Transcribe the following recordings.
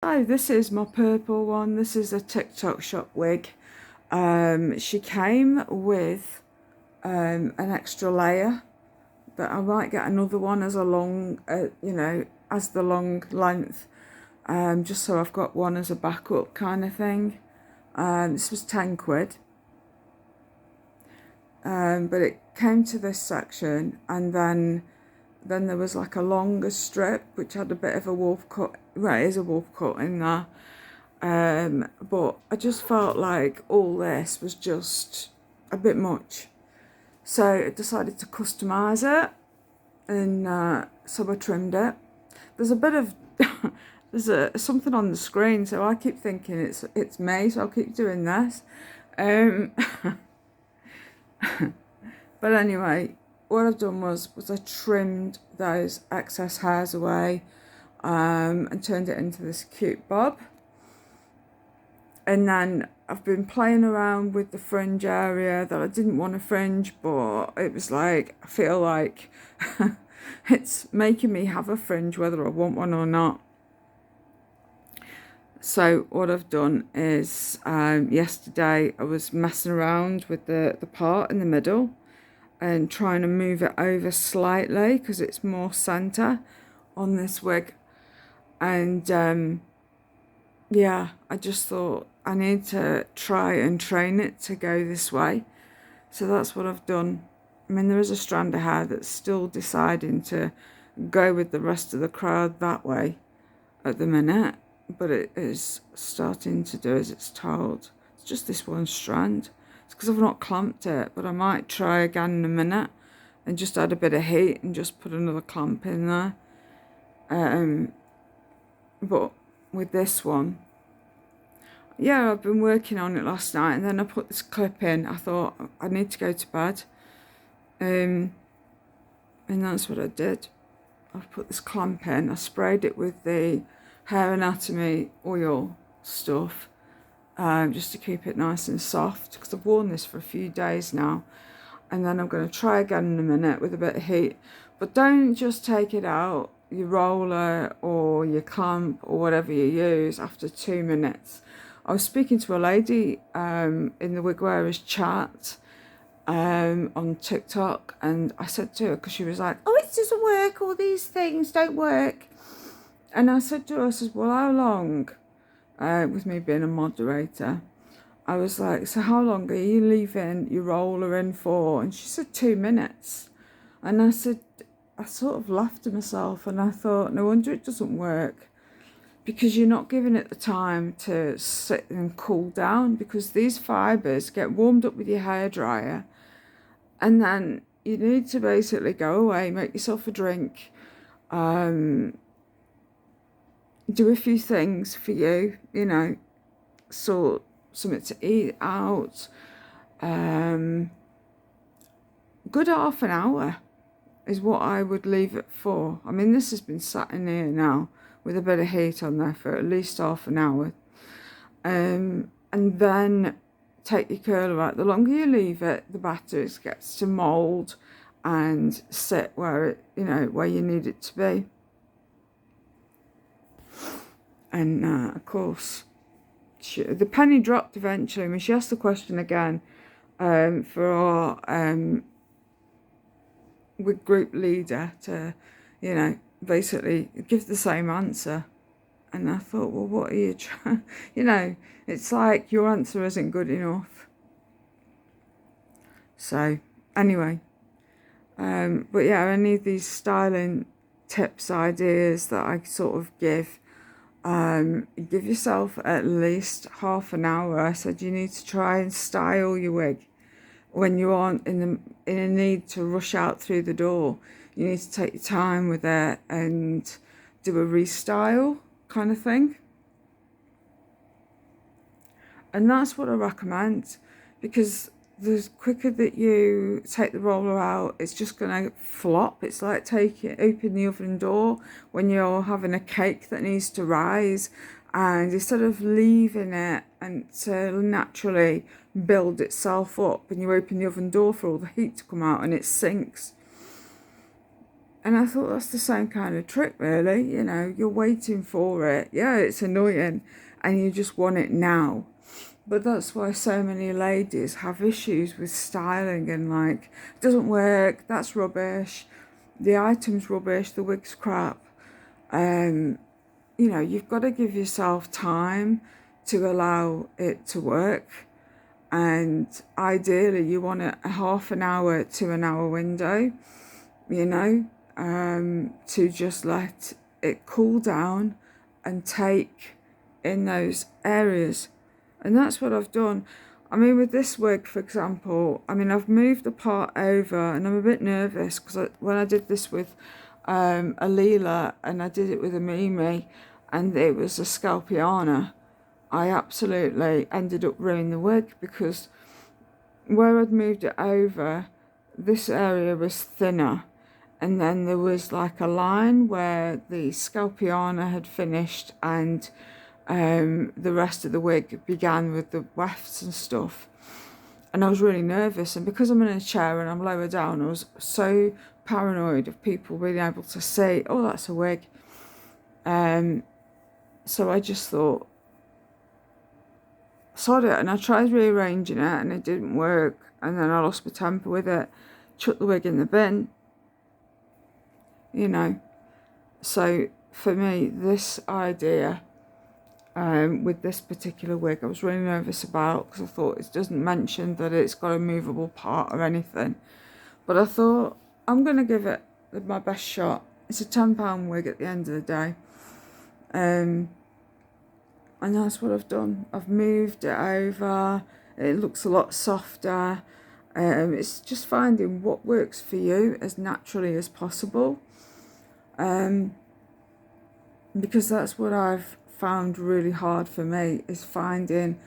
Hi, this is my purple one. This is a TikTok shop wig. She came with an extra layer, but I might get another one as a long, as the long length, just so I've got one as a backup kind of thing. This was 10 quid, but it came to this section, and then there was like a longer strip which had a bit of a wolf cut. Well, it is a wolf cut in there. But I just felt like all this was just a bit much. So I decided to customise it, and so I trimmed it. There's a bit of something on the screen, so I keep thinking it's me, so I'll keep doing this. Um, but anyway, what I've done was I trimmed those excess hairs away, and turned it into this cute bob. And then I've been playing around with the fringe area that I didn't want to fringe, but it was like, I feel like it's making me have a fringe whether I want one or not. So what I've done is, yesterday I was messing around with the part in the middle and trying to move it over slightly because it's more centre on this wig. And yeah, I just thought I need to try and train it to go this way. So that's what I've done. I mean, there is a strand of hair that's still deciding to go with the rest of the crowd that way at the minute, but it is starting to do as it's told. It's just this one strand. It's because I've not clamped it, but I might try again in a minute and just add a bit of heat and just put another clamp in there. But with this one, yeah, I've been working on it last night, and then I put this clip in. I thought I need to go to bed, and that's what I did. I've put this clamp in. I sprayed it with the Hair Anatomy oil stuff, just to keep it nice and soft, because I've worn this for a few days now. And then I'm going to try again in a minute with a bit of heat. But don't just take it out, your roller or your clamp or whatever you use, after 2 minutes. I was speaking to a lady in the Wig Wearers chat on TikTok, and I said to her, because she was like, oh, it doesn't work, all these things don't work. And I said to her, I said, well, how long, with me being a moderator, I was like, so how long are you leaving your roller in for? And she said 2 minutes. And I said, I sort of laughed to myself, and I thought, no wonder it doesn't work, because you're not giving it the time to sit and cool down, because these fibres get warmed up with your hairdryer, and then you need to basically go away, make yourself a drink, do a few things for you, sort something to eat out. Good half an hour is what I would leave it for. I mean, this has been sat in here now with a bit of heat on there for at least half an hour. And then take your curler out. The longer you leave it, the better it gets to mould and sit where where you need it to be. And of course, the penny dropped eventually. I mean, she asked the question again for our wig group leader to, basically give the same answer. And I thought, well, what are you trying? It's like your answer isn't good enough. So anyway, but yeah, any of these styling tips, ideas that I sort of give yourself at least half an hour. I said you need to try and style your wig when you aren't in a need to rush out through the door. You need to take your time with it and do a restyle kind of thing. And that's what I recommend, because the quicker that you take the roller out, it's just going to flop. It's like open the oven door when you're having a cake that needs to rise, and instead of leaving it and to naturally build itself up, and you open the oven door for all the heat to come out and it sinks. And I thought that's the same kind of trick, really. You know, you're waiting for it. Yeah, it's annoying and you just want it now. But that's why so many ladies have issues with styling and like, it doesn't work, that's rubbish, the item's rubbish, the wig's crap. You know, you've got to give yourself time to allow it to work. And ideally, you want a half an hour to an hour window, you know, to just let it cool down and take in those areas. And that's what I've done. I mean, with this wig, for example, I mean, I've moved the part over and I'm a bit nervous because when I did this with a Leela and I did it with a Mimi and it was a Scalpiana, I absolutely ended up ruining the wig because where I'd moved it over, this area was thinner. And then there was like a line where the Scalpiana had finished and the rest of the wig began with the wefts and stuff. And I was really nervous. And because I'm in a chair and I'm lower down, I was so paranoid of people being able to say, oh, that's a wig. So I just thought, sod it. And I tried rearranging it and it didn't work. And then I lost my temper with it, chucked the wig in the bin, you know. So for me, this idea with this particular wig, I was really nervous about because I thought it doesn't mention that it's got a movable part or anything. But I thought, I'm going to give it my best shot. It's a £10 wig at the end of the day. And that's what I've done. I've moved it over. It looks a lot softer. It's just finding what works for you as naturally as possible. Because that's what I've found really hard for me, is finding,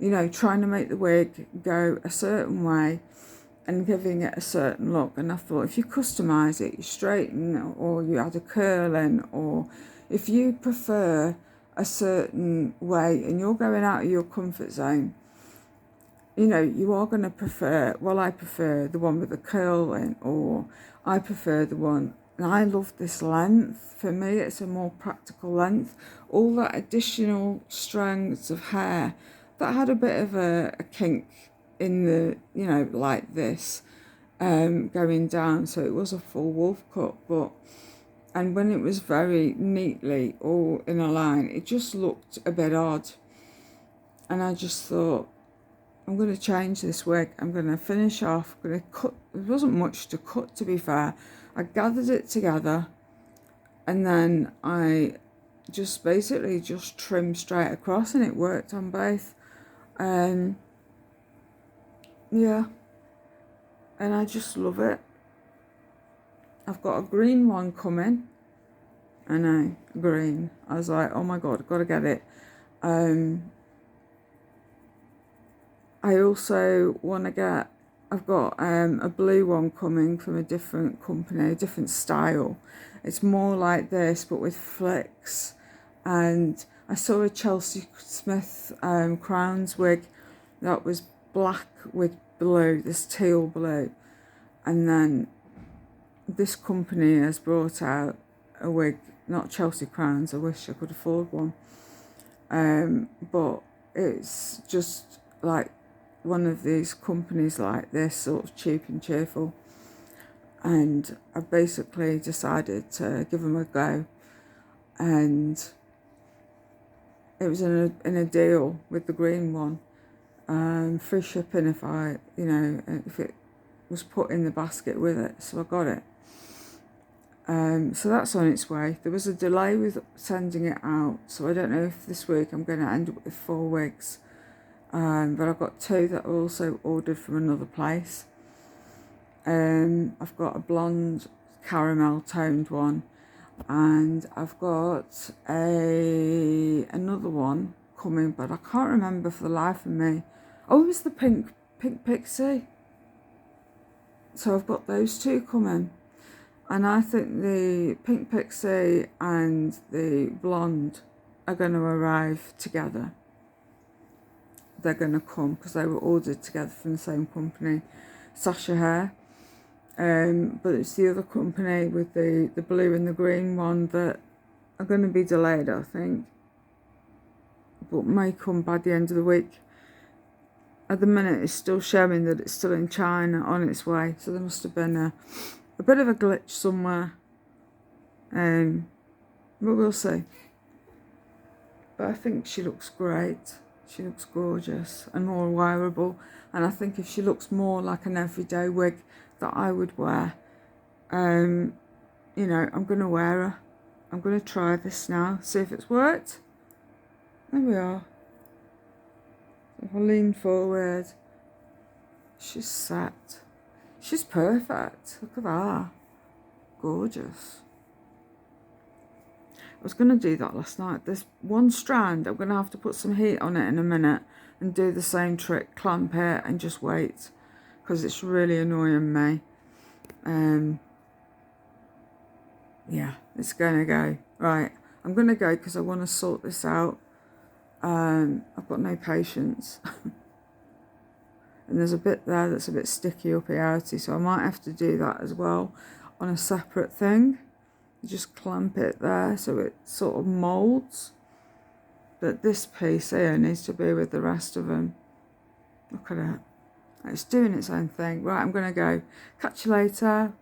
you know, trying to make the wig go a certain way and giving it a certain look. And I thought, if you customise it, you straighten or you add a curl in, or if you prefer a certain way and you're going out of your comfort zone, you know, you are going to prefer, well, I prefer the one with the curl in, or I prefer the one, and I love this length. For me, it's a more practical length. All that additional strands of hair, that had a bit of a kink in the, you know, like this, going down. So it was a full wolf cut, but, and when it was very neatly all in a line, it just looked a bit odd. And I just thought, I'm going to change this wig. I'm going to finish off. I'm going to cut. There wasn't much to cut, to be fair. I gathered it together and then I just basically just trimmed straight across, and it worked on both. Yeah, and I just love it. I've got a green one coming. I know, green. I was like, oh my God, I've got to get it. I also want to get, I've got a blue one coming from a different company, a different style. It's more like this, but with flicks. And I saw a Chelsea Smith Crowns wig that was black with blue, this teal blue. And then this company has brought out a wig, not Chelsea Crowns, I wish I could afford one. But it's just like one of these companies like this, sort of cheap and cheerful. And I basically decided to give them a go. And it was in a deal with the green one. Free shipping if if it was put in the basket with it. So I got it. So that's on its way. There was a delay with sending it out, so I don't know if this week I'm going to end up with 4 wigs. But I've got 2 that are also ordered from another place. I've got a blonde caramel toned one, and I've got another one coming, but I can't remember for the life of me. Oh, it was the pink pixie. So I've got those 2 coming. And I think the pink pixie and the blonde are going to arrive together. They're going to come because they were ordered together from the same company, Sasha Hair. but it's the other company with the blue and the green one that are going to be delayed, I think, but may come by the end of the week. At the minute, it's still showing that it's still in China on its way, so there must have been a bit of a glitch somewhere, but we'll see. But I think she looks great. She looks gorgeous and more wearable, and I think if she looks more like an everyday wig that I would wear, you know, I'm going to wear her. I'm going to try this now, see if it's worked. There we are. If I lean forward, she's set. She's perfect. Look at that. Gorgeous. I was going to do that last night. There's one strand. I'm going to have to put some heat on it in a minute and do the same trick. Clamp it and just wait, because it's really annoying me. Yeah, it's going to go. Right, I'm going to go because I want to sort this out. I've got no patience. And there's a bit there that's a bit sticky uppy outy, so I might have to do that as well on a separate thing. Just clamp it there so it sort of moulds. But this piece here needs to be with the rest of them. Look at it. It's doing its own thing. Right, I'm going to go. Catch you later.